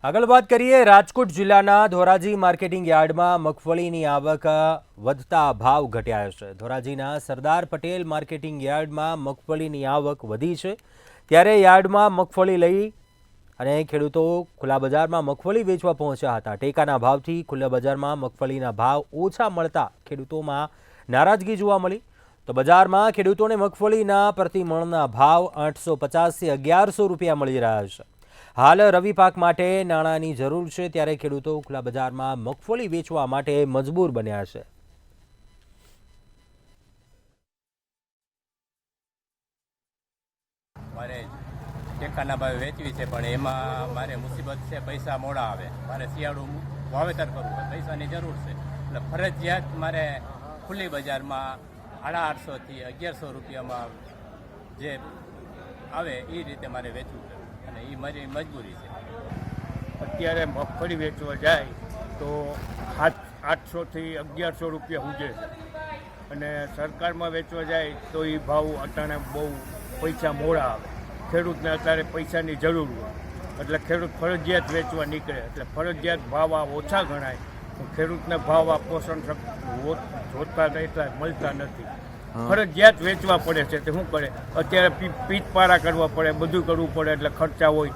આગળ વાત કરીએ રાજકોટ જિલ્લાના ધોરાજી માર્કેટિંગ યાર્ડમાં મગફળીની આવક વધતા ભાવ ઘટ્યા છે। ધોરાજીના સરદાર પટેલ માર્કેટિંગ યાર્ડમાં મગફળીની આવક વધી છે, ત્યારે યાર્ડમાં મગફળી લઈ અને ખેડૂતો ખુલ્લા બજારમાં મગફળી વેચવા પહોંચ્યા હતા। ટેકાના ભાવથી ખુલ્લા બજારમાં મગફળીના ભાવ ઓછા મળતા ખેડૂતોમાં નારાજગી જોવા મળી। તો બજારમાં ખેડૂતોને મગફળીના પ્રતિ મણના ભાવ 850 થી 1100 રૂપિયા મળી રહ્યા છે। હાલ રવિ પાક માટે નાણાંની જરૂર છે, ત્યારે ખેડૂતો ખુલ્લા બજારમાં મગફળી વેચવા માટે મજબૂર બન્યા છે। મારે ટેકાના ભાવે વેચવી છે, પણ એમાં મારે મુસીબત છે, પૈસા મોડા આવે। મારે શિયાળું વાવેતર કરવું છે, પૈસાની જરૂર છે, એટલે ફરજિયાત મારે ખુલ્લી બજારમાં 850 થી 1100 રૂપિયામાં જે આવે એ રીતે મારે વેચવું છે, અને એ મારી મજબૂરી છે। અત્યારે મગફળી વેચવા જાય તો 800 થી 1100 રૂપિયા ઉજે છે, અને સરકારમાં વેચવા જાય તો એ ભાવ અટાણે બહુ પૈસા મોડા આવે। ખેડૂતને અત્યારે પૈસાની જરૂર હોય એટલે ખેડૂત ફરજિયાત વેચવા નીકળે, એટલે ફરજિયાત ભાવ આ ઓછા ગણાય તો ખેડૂતને ભાવ આ પોષણ જોતા એટલા મળતા નથી, ફરજિયાત વેચવા પડે છે। તે શું કરે, અત્યારે પીટ પારા કરવા પડે, બધું કરવું પડે, એટલે ખર્ચા હોય।